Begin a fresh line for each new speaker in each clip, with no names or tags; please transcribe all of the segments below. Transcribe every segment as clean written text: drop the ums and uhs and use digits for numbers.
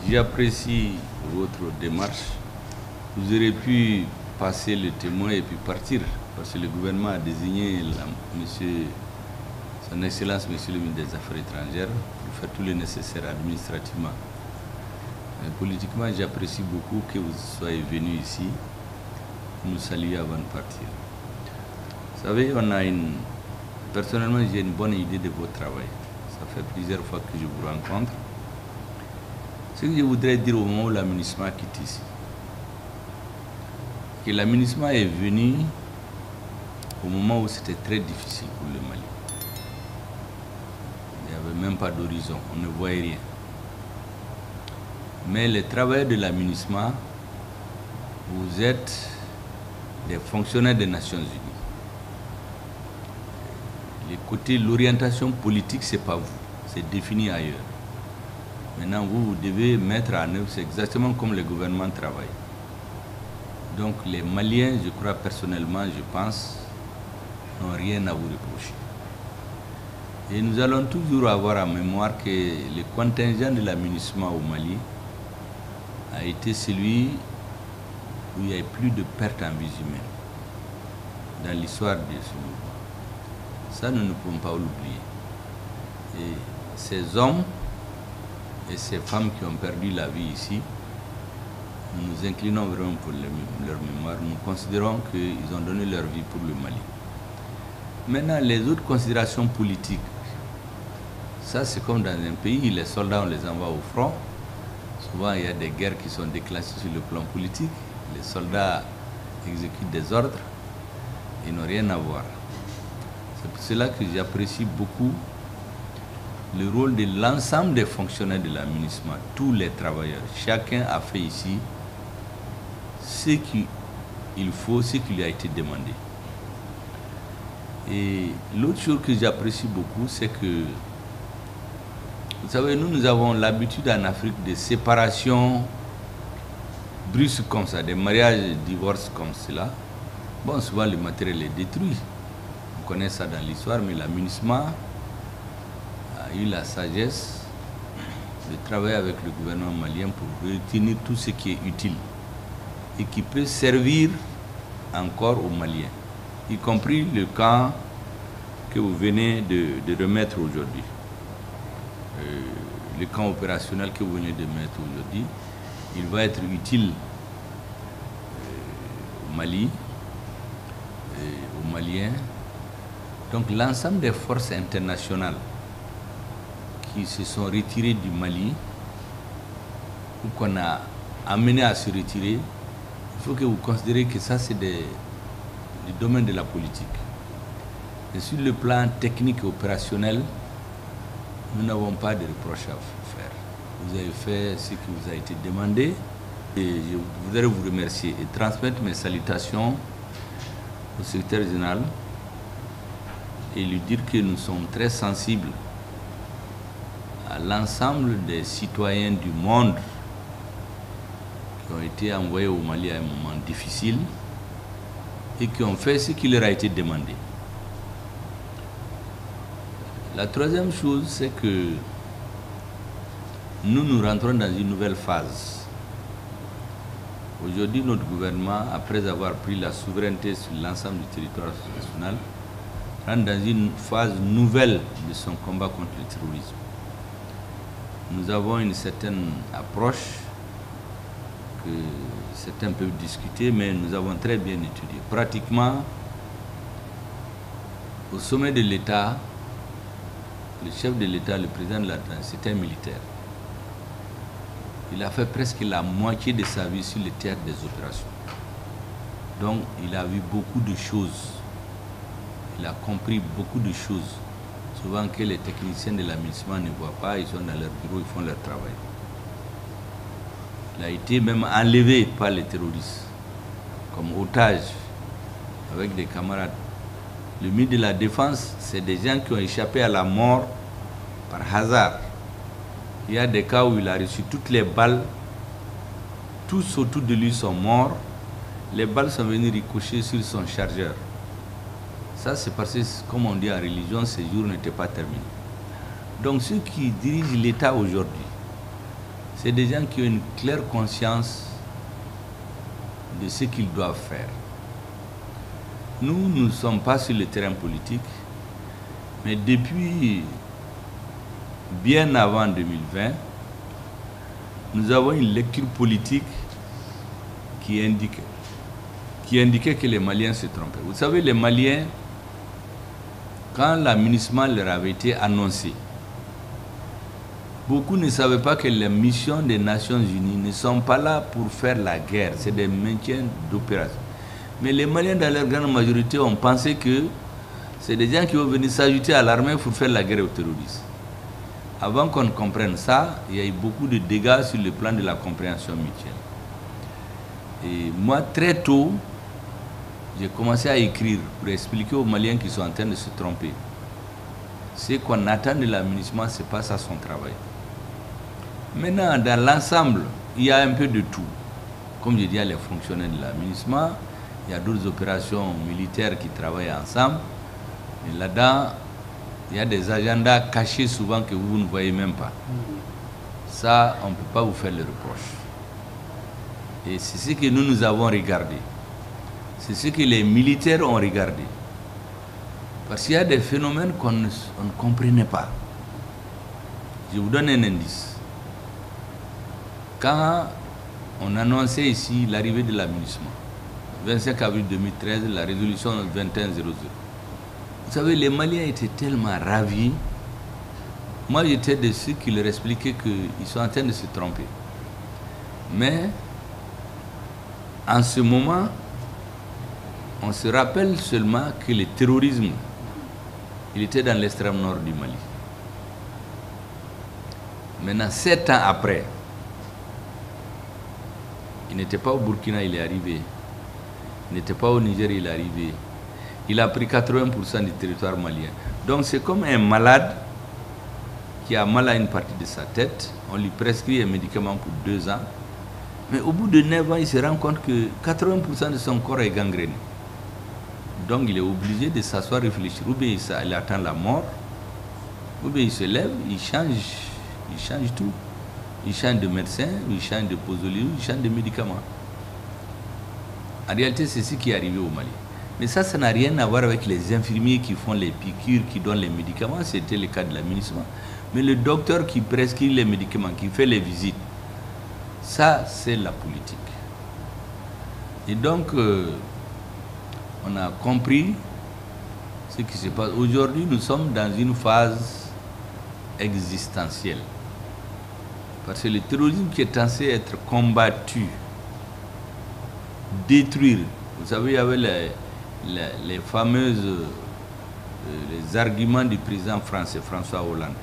J'apprécie votre démarche. Vous aurez pu passer le témoin et puis partir, parce que le gouvernement a désigné Son Excellence, Monsieur le ministre des Affaires étrangères, pour faire tout le nécessaire administrativement. Mais politiquement, j'apprécie beaucoup que vous soyez venu ici nous saluer avant de partir. Vous savez, personnellement, j'ai une bonne idée de votre travail. Ça fait plusieurs fois que je vous rencontre. Ce que je voudrais dire au moment où la MINUSMA quitte ici, que la MINUSMA est venue au moment où c'était très difficile pour le Mali. Il n'y avait même pas d'horizon, on ne voyait rien. Mais les travailleurs de la MINUSMA, vous êtes des fonctionnaires des Nations Unies. L'orientation politique, ce n'est pas vous, c'est défini ailleurs. Maintenant, vous devez mettre en œuvre, c'est exactement comme le gouvernement travaille. Donc les Maliens, je crois personnellement, je pense, n'ont rien à vous reprocher. Et nous allons toujours avoir en mémoire que le contingent de la MINUSMA au Mali a été celui où il y a eu plus de pertes en vies humaines dans l'histoire de ce mouvement. Ça, nous ne pouvons pas l'oublier. Et ces hommes et ces femmes qui ont perdu la vie ici, nous nous inclinons vraiment pour leur mémoire. Nous considérons qu'ils ont donné leur vie pour le Mali. Maintenant, les autres considérations politiques, ça c'est comme dans un pays, les soldats on les envoie au front. Souvent il y a des guerres qui sont déclassées sur le plan politique. Les soldats exécutent des ordres, ils n'ont rien à voir. C'est pour cela que j'apprécie beaucoup le rôle de l'ensemble des fonctionnaires de la MINUSMA, tous les travailleurs. Chacun a fait ici ce qu'il faut, ce qui lui a été demandé. Et l'autre chose que j'apprécie beaucoup, c'est que, vous savez, nous avons l'habitude en Afrique de séparation brusque comme ça, des mariages, des divorces comme cela. Bon, souvent le matériel est détruit. On connaît ça dans l'histoire, mais la MINUSMA a eu la sagesse de travailler avec le gouvernement malien pour retenir tout ce qui est utile et qui peut servir encore aux Maliens, y compris le camp que vous venez de remettre aujourd'hui. Le camp opérationnel que vous venez de mettre aujourd'hui, il va être utile au Mali, aux Maliens. Donc l'ensemble des forces internationales qui se sont retirées du Mali, ou qu'on a amené à se retirer, il faut que vous considérez que ça c'est du domaine de la politique. Et sur le plan technique et opérationnel, nous n'avons pas de reproches à vous faire. Vous avez fait ce qui vous a été demandé et je voudrais vous remercier et transmettre mes salutations au secrétaire général et lui dire que nous sommes très sensibles à l'ensemble des citoyens du monde qui ont été envoyés au Mali à un moment difficile et qui ont fait ce qui leur a été demandé. La troisième chose, c'est que nous rentrons dans une nouvelle phase. Aujourd'hui, notre gouvernement, après avoir pris la souveraineté sur l'ensemble du territoire national, rentre dans une phase nouvelle de son combat contre le terrorisme. Nous avons une certaine approche que certains peuvent discuter, mais nous avons très bien étudié. Pratiquement, au sommet de l'État, le chef de l'État, le président de la République, c'était un militaire. Il a fait presque la moitié de sa vie sur le théâtre des opérations. Donc, il a vu beaucoup de choses. Il a compris beaucoup de choses. Souvent que les techniciens de la MINUSMA ne voient pas, ils sont dans leur bureau, ils font leur travail. Il a été même enlevé par les terroristes, comme otage, avec des camarades. Le ministre de la Défense, c'est des gens qui ont échappé à la mort par hasard. Il y a des cas où il a reçu toutes les balles, tous autour de lui sont morts, les balles sont venues ricocher sur son chargeur. Ça, c'est parce que, comme on dit en religion, ces jours n'étaient pas terminés. Donc ceux qui dirigent l'État aujourd'hui, c'est des gens qui ont une claire conscience de ce qu'ils doivent faire. Nous ne sommes pas sur le terrain politique, mais depuis bien avant 2020, nous avons une lecture politique qui indiquait que les Maliens se trompaient. Vous savez, les Maliens, quand l'amunissement leur avait été annoncé, beaucoup ne savaient pas que les missions des Nations Unies ne sont pas là pour faire la guerre, c'est des maintiens d'opération. Mais les Maliens, dans leur grande majorité, ont pensé que c'est des gens qui vont venir s'ajouter à l'armée pour faire la guerre aux terroristes. Avant qu'on comprenne ça, il y a eu beaucoup de dégâts sur le plan de la compréhension mutuelle. Et moi, très tôt, j'ai commencé à écrire pour expliquer aux Maliens qui sont en train de se tromper. Ce qu'on attend de l'amunissement, ce n'est pas ça son travail. Maintenant, dans l'ensemble, il y a un peu de tout. Comme je dis, il y a les fonctionnaires de l'amunissement, il y a d'autres opérations militaires qui travaillent ensemble. Et là-dedans, il y a des agendas cachés souvent que vous ne voyez même pas. Ça, on ne peut pas vous faire le reproche. Et c'est ce que nous avons regardé. C'est ce que les militaires ont regardé. Parce qu'il y a des phénomènes qu'on ne comprenait pas. Je vous donne un indice. Quand on annonçait ici l'arrivée de l'amunissement, 25 avril 2013, la résolution 2100, vous savez, les Maliens étaient tellement ravis. Moi, j'étais de ceux qui leur expliquaient qu'ils sont en train de se tromper. Mais, en ce moment, on se rappelle seulement que le terrorisme, il était dans l'extrême nord du Mali. Maintenant, 7 ans après, il n'était pas au Burkina, il est arrivé. Il n'était pas au Niger, il est arrivé. Il a pris 80% du territoire malien. Donc c'est comme un malade qui a mal à une partie de sa tête. On lui prescrit un médicament pour 2 ans. Mais au bout de 9 ans, il se rend compte que 80% de son corps est gangréné. Donc il est obligé de s'asseoir, réfléchir. Ou bien il attend la mort, ou bien il se lève, il change tout. Il change de médecin, il change de posologie, il change de médicaments. En réalité, c'est ce qui est arrivé au Mali. Mais ça n'a rien à voir avec les infirmiers qui font les piqûres, qui donnent les médicaments. C'était le cas de l'amunissement. Mais le docteur qui prescrit les médicaments, qui fait les visites, ça, c'est la politique. Et donc, on a compris ce qui se passe. Aujourd'hui, nous sommes dans une phase existentielle. Parce que le terrorisme qui est censé être combattu, détruire, vous savez, il y avait les fameuses les arguments du président français, François Hollande.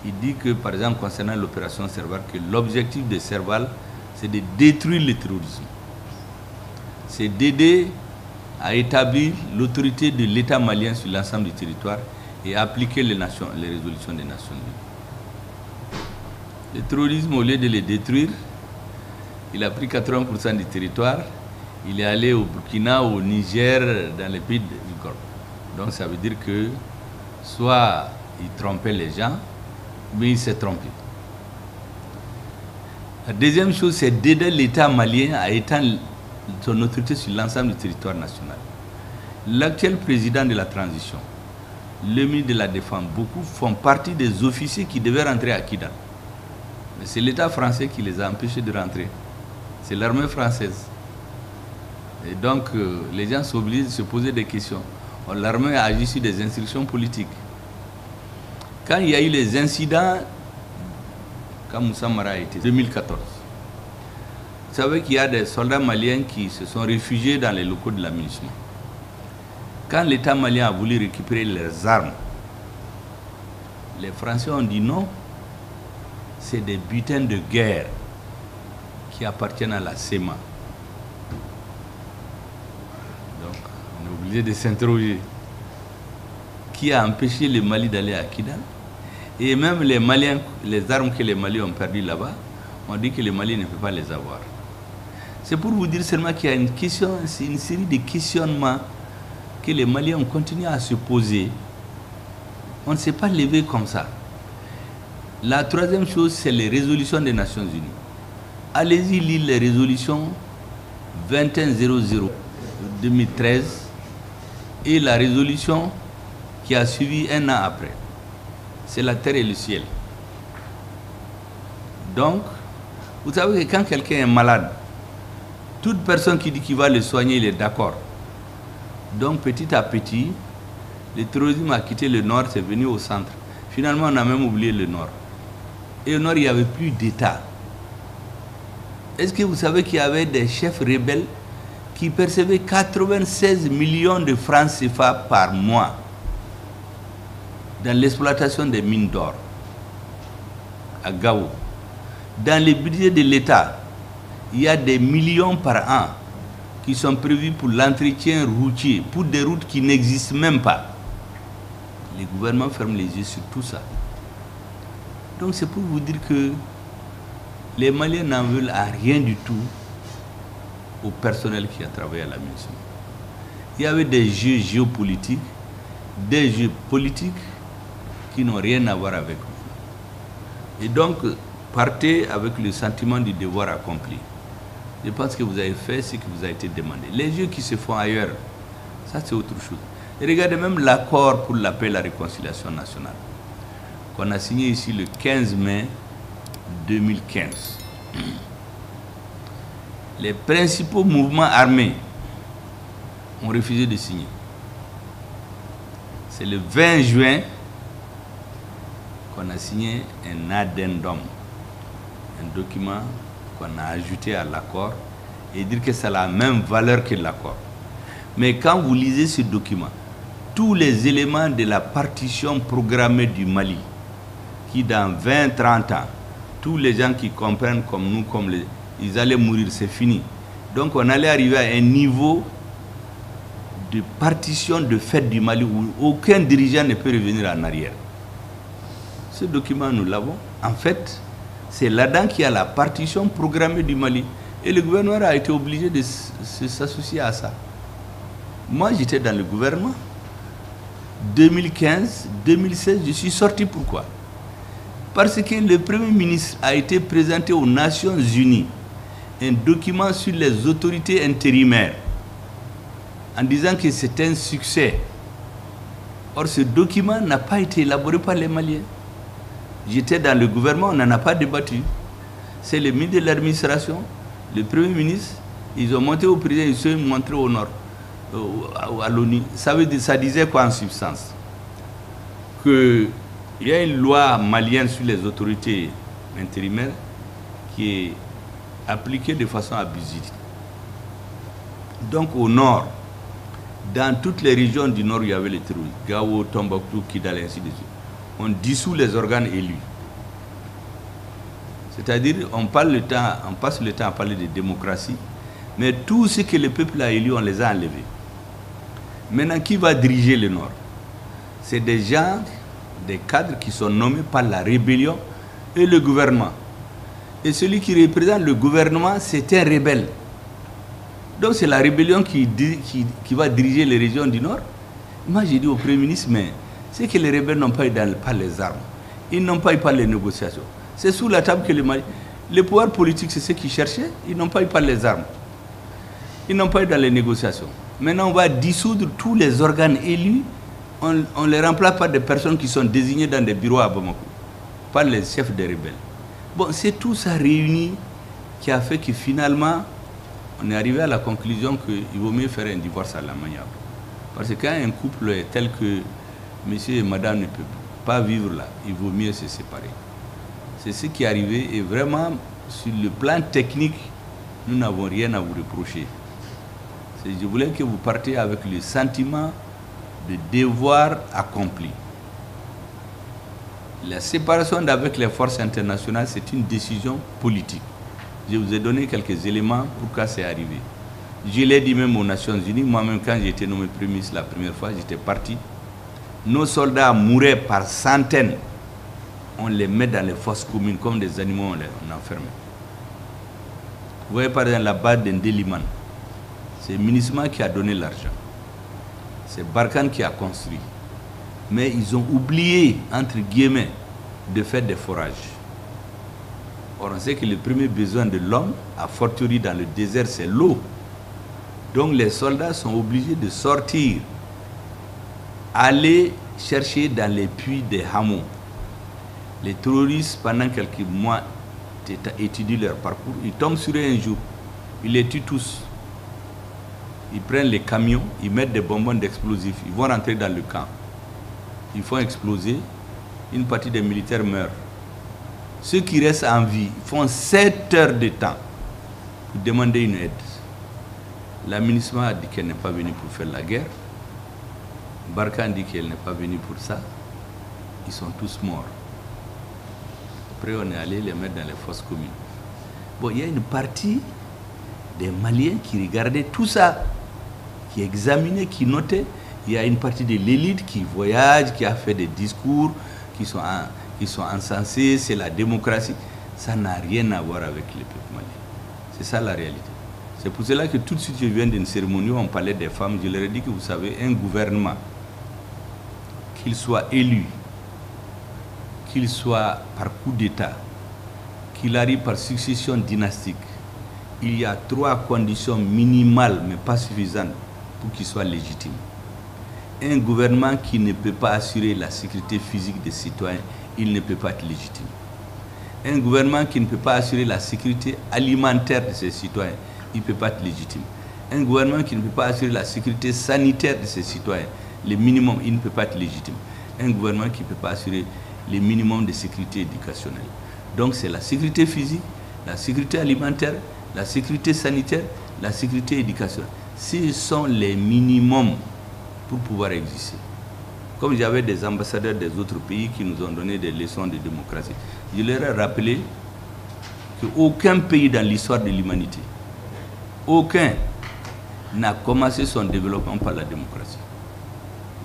Il dit que, par exemple, concernant l'opération Serval, que l'objectif de Serval, c'est de détruire le terrorisme. C'est d'aider à établir l'autorité de l'État malien sur l'ensemble du territoire et appliquer les résolutions des Nations Unies. Le terrorisme, au lieu de les détruire, il a pris 80% du territoire. Il est allé au Burkina, au Niger, dans les pays du Golfe. Donc ça veut dire que soit il trompait les gens, mais il s'est trompé. La deuxième chose, c'est d'aider l'État malien à étendre son autorité sur l'ensemble du territoire national. L'actuel président de la transition, le ministre de la Défense, beaucoup font partie des officiers qui devaient rentrer à Kidal. Mais c'est l'État français qui les a empêchés de rentrer. C'est l'armée française. Et donc, les gens sont obligés de se poser des questions. L'armée a agi sur des instructions politiques. Quand il y a eu les incidents, quand Moussa Mara a été, 2014, vous savez qu'il y a des soldats maliens qui se sont réfugiés dans les locaux de l'amunissement. Quand l'État malien a voulu récupérer leurs armes, les Français ont dit non, c'est des butins de guerre qui appartiennent à la SEMA. Donc, on est obligé de s'interroger. Qui a empêché le Mali d'aller à Kidal? Et même les Maliens, les armes que les Maliens ont perdues là-bas, on dit que le Mali ne peut pas les avoir. C'est pour vous dire seulement qu'il y a une série de questionnements que les Maliens ont continué à se poser. On ne s'est pas levé comme ça. La troisième chose, c'est les résolutions des Nations Unies. Allez-y lire les résolutions 2100 2013 et la résolution qui a suivi un an après. C'est la terre et le ciel. Donc, vous savez que quand quelqu'un est malade, toute personne qui dit qu'il va le soigner, il est d'accord. Donc, petit à petit, le terrorisme a quitté le nord, c'est venu au centre. Finalement, on a même oublié le nord. Et au nord, il n'y avait plus d'État. Est-ce que vous savez qu'il y avait des chefs rebelles qui percevaient 96 millions de francs CFA par mois dans l'exploitation des mines d'or à Gao? Dans les budgets de l'État, il y a des millions par an qui sont prévus pour l'entretien routier, pour des routes qui n'existent même pas. Les gouvernements ferment les yeux sur tout ça. Donc c'est pour vous dire que les Maliens n'en veulent à rien du tout au personnel qui a travaillé à la mission. Il y avait des jeux géopolitiques, des jeux politiques qui n'ont rien à voir avec vous. Et donc, partez avec le sentiment du devoir accompli. Je pense que vous avez fait ce qui vous a été demandé. Les jeux qui se font ailleurs, ça c'est autre chose. Et regardez même l'accord pour la paix et la réconciliation nationale qu'on a signé ici le 15 mai 2015. Les principaux mouvements armés ont refusé de signer. C'est le 20 juin qu'on a signé un addendum, un document qu'on a ajouté à l'accord et dire que c'est la même valeur que l'accord. Mais quand vous lisez ce document, tous les éléments de la partition programmée du Mali, qui dans 20-30 ans, tous les gens qui comprennent comme nous, ils allaient mourir, c'est fini. Donc on allait arriver à un niveau de partition de fait du Mali où aucun dirigeant ne peut revenir en arrière. Ce document, nous l'avons. En fait, c'est là-dedans qu'il y a la partition programmée du Mali. Et le gouvernement a été obligé de s'associer à ça. Moi, j'étais dans le gouvernement. 2015, 2016, je suis sorti. Pourquoi? Parce que le Premier ministre a été présenté aux Nations Unies un document sur les autorités intérimaires en disant que c'est un succès. Or, ce document n'a pas été élaboré par les Maliens. J'étais dans le gouvernement, on n'en a pas débattu. C'est le ministre de l'administration, le Premier ministre, ils ont monté au président, ils se sont montrés au nord, à l'ONU. Ça disait quoi en substance? Qu'il y a une loi malienne sur les autorités intérimaires qui est appliquée de façon abusive. Donc au nord, dans toutes les régions du nord, il y avait les terroristes, Gao, Tombouctou, Kidal, ainsi de suite. On dissout les organes élus. C'est-à-dire, on passe le temps à parler de démocratie, mais tout ce que le peuple a élu, on les a enlevés. Maintenant, qui va diriger le Nord? C'est des gens, des cadres qui sont nommés par la rébellion et le gouvernement. Et celui qui représente le gouvernement, c'est un rebelle. Donc c'est la rébellion qui va diriger les régions du Nord. Moi, j'ai dit au Premier ministre, mais c'est que les rebelles n'ont pas eu par les armes. Ils n'ont pas eu par les négociations. C'est sous la table que les pouvoirs politiques, c'est ce qu'ils cherchaient. Ils n'ont pas eu par les armes. Ils n'ont pas eu dans les négociations. Maintenant, on va dissoudre tous les organes élus. On les remplace par des personnes qui sont désignées dans des bureaux à Bamako, par les chefs des rebelles. Bon, c'est tout ça réuni qui a fait que finalement, on est arrivé à la conclusion qu'il vaut mieux faire un divorce à la maniable. Parce que quand un couple est tel que monsieur et madame ne peuvent pas vivre là, il vaut mieux se séparer. C'est ce qui est arrivé et vraiment, sur le plan technique, nous n'avons rien à vous reprocher. Je voulais que vous partiez avec le sentiment de devoir accompli. La séparation avec les forces internationales, c'est une décision politique. Je vous ai donné quelques éléments pourquoi c'est arrivé. Je l'ai dit même aux Nations Unies, moi-même quand j'ai été nommé Premier ministre la première fois, j'étais parti. Nos soldats mouraient par centaines. On les met dans les fosses communes comme des animaux, on enferme. Vous voyez par exemple la base d'Ndeliman. C'est MINUSMA qui a donné l'argent. C'est Barkhane qui a construit. Mais ils ont oublié, entre guillemets, de faire des forages. Or, on sait que le premier besoin de l'homme, à fortiori dans le désert, c'est l'eau. Donc les soldats sont obligés de sortir, aller chercher dans les puits des hameaux. Les terroristes, pendant quelques mois, étudient leur parcours. Ils tombent sur eux un jour, ils les tuent tous. Ils prennent les camions, ils mettent des bonbons d'explosifs, ils vont rentrer dans le camp. Ils font exploser, une partie des militaires meurent. Ceux qui restent en vie font 7 heures de temps pour demander une aide. L'administration a dit qu'elle n'est pas venue pour faire la guerre. Barkhane dit qu'elle n'est pas venue pour ça. Ils sont tous morts. Après, on est allé les mettre dans les fosses communes. Bon, il y a une partie des Maliens qui regardaient tout ça, qui examinaient, qui notaient. Il y a une partie de l'élite qui voyage, qui a fait des discours, qui sont encensés, c'est la démocratie. Ça n'a rien à voir avec le peuple malien. C'est ça la réalité. C'est pour cela que tout de suite je viens d'une cérémonie où on parlait des femmes. Je leur ai dit que vous savez, un gouvernement, qu'il soit élu, qu'il soit par coup d'État, qu'il arrive par succession dynastique, il y a 3 conditions minimales mais pas suffisantes pour qu'il soit légitime. Un gouvernement qui ne peut pas assurer la sécurité physique des citoyens, il ne peut pas être légitime. Un gouvernement qui ne peut pas assurer la sécurité alimentaire de ses citoyens, il ne peut pas être légitime. Un gouvernement qui ne peut pas assurer la sécurité sanitaire de ses citoyens, le minimum, il ne peut pas être légitime. Un gouvernement qui ne peut pas assurer le minimum de sécurité éducationnelle. Donc c'est la sécurité physique, la sécurité alimentaire, la sécurité sanitaire, la sécurité éducationnelle. Ce sont les minimums pour pouvoir exister. Comme j'avais des ambassadeurs des autres pays qui nous ont donné des leçons de démocratie, je leur ai rappelé qu'aucun pays dans l'histoire de l'humanité, aucun n'a commencé son développement par la démocratie.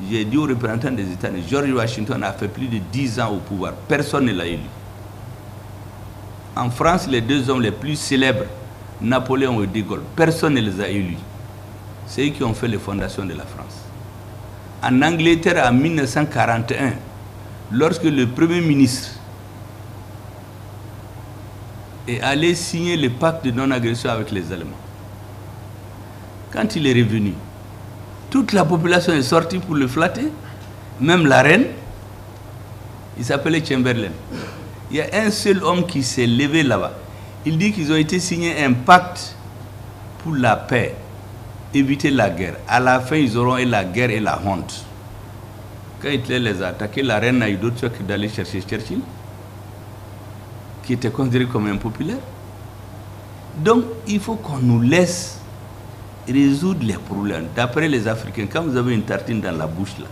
J'ai dit aux représentants des États-Unis, George Washington a fait plus de 10 ans au pouvoir, personne ne l'a élu. En France, les 2 hommes les plus célèbres, Napoléon et De Gaulle, personne ne les a élus. C'est eux qui ont fait les fondations de la France. En Angleterre, en 1941, lorsque le Premier ministre est allé signer le pacte de non-agression avec les Allemands, quand il est revenu, toute la population est sortie pour le flatter, même la reine, il s'appelait Chamberlain. Il y a un seul homme qui s'est levé là-bas. Il dit qu'ils ont été signés un pacte pour la paix, éviter la guerre. À la fin, ils auront eu la guerre et la honte. Quand Hitler les a attaqués, la reine n'a eu d'autre chose que d'aller chercher Churchill, qui était considéré comme impopulaire. Donc, il faut qu'on nous laisse résoudre les problèmes. D'après les Africains, quand vous avez une tartine dans la bouche, là,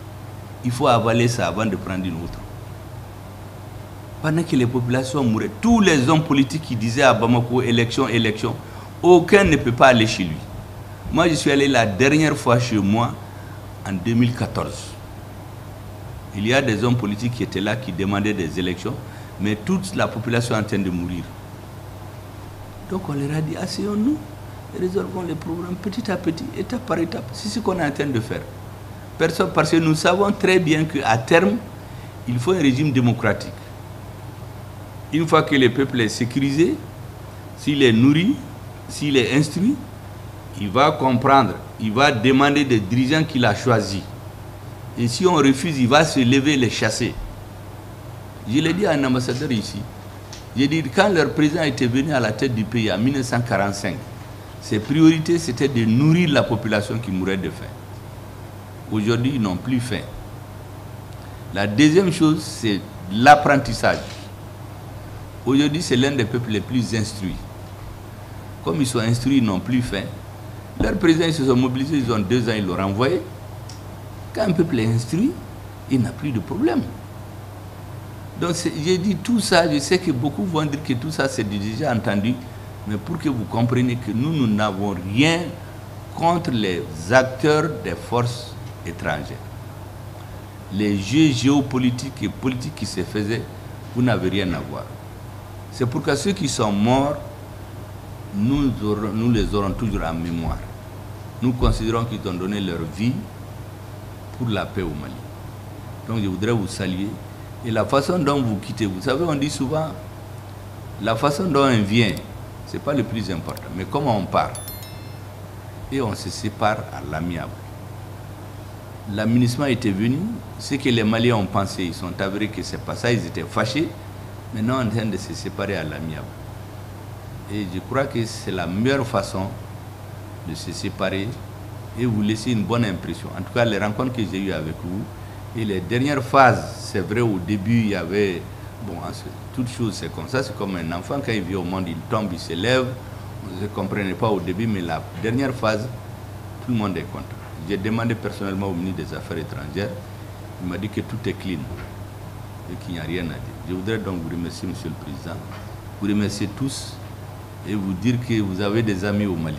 il faut avaler ça avant de prendre une autre. Pendant que les populations mouraient, tous les hommes politiques qui disaient à Bamako, élection, élection, aucun ne peut pas aller chez lui. Moi, je suis allé la dernière fois chez moi en 2014. Il y a des hommes politiques qui étaient là, qui demandaient des élections, mais toute la population est en train de mourir. Donc on leur a dit, asseyons-nous, résolvons les problèmes petit à petit, étape par étape. C'est ce qu'on est en train de faire. Parce que nous savons très bien qu'à terme, il faut un régime démocratique. Une fois que le peuple est sécurisé, s'il est nourri, s'il est instruit, il va comprendre, il va demander des dirigeants qu'il a choisis. Et si on refuse, il va se lever et les chasser. Je l'ai dit à un ambassadeur ici. J'ai dit, quand leur président était venu à la tête du pays en 1945, ses priorités, c'était de nourrir la population qui mourait de faim. Aujourd'hui, ils n'ont plus faim. La deuxième chose, c'est l'apprentissage. Aujourd'hui, c'est l'un des peuples les plus instruits. Comme ils sont instruits, ils n'ont plus faim. Leurs présidents, ils se sont mobilisés, ils ont 2 ans, ils l'ont renvoyé. Quand un peuple est instruit, il n'a plus de problème. Donc j'ai dit tout ça, je sais que beaucoup vont dire que tout ça c'est déjà entendu, mais pour que vous compreniez que nous n'avons rien contre les acteurs des forces étrangères. Les jeux géopolitiques et politiques qui se faisaient, vous n'avez rien à voir. C'est pourquoi ceux qui sont morts, nous les aurons toujours en mémoire. Nous considérons qu'ils ont donné leur vie pour la paix au Mali. Donc je voudrais vous saluer Et la façon dont vous quittez, vous savez, on dit souvent, la façon dont on vient, ce n'est pas le plus important, mais comment on part. Et on se sépare à l'amiable. L'aménagement était venu, ce que les Maliens ont pensé, ils sont avérés que c'est pas ça, ils étaient fâchés, maintenant on est en train de se séparer à l'amiable. Et je crois que c'est la meilleure façon de se séparer et vous laisser une bonne impression. En tout cas, les rencontres que j'ai eues avec vous, et les dernières phases, c'est vrai, au début, il y avait, bon, toutes choses, c'est comme ça, c'est comme un enfant, quand il vit au monde, il tombe, il se lève, on ne comprenait pas au début, mais la dernière phase, tout le monde est content. J'ai demandé personnellement au ministre des Affaires étrangères, il m'a dit que tout est clean et qu'il n'y a rien à dire. Je voudrais donc vous remercier, Monsieur le Président, vous remercier tous et vous dire que vous avez des amis au Mali.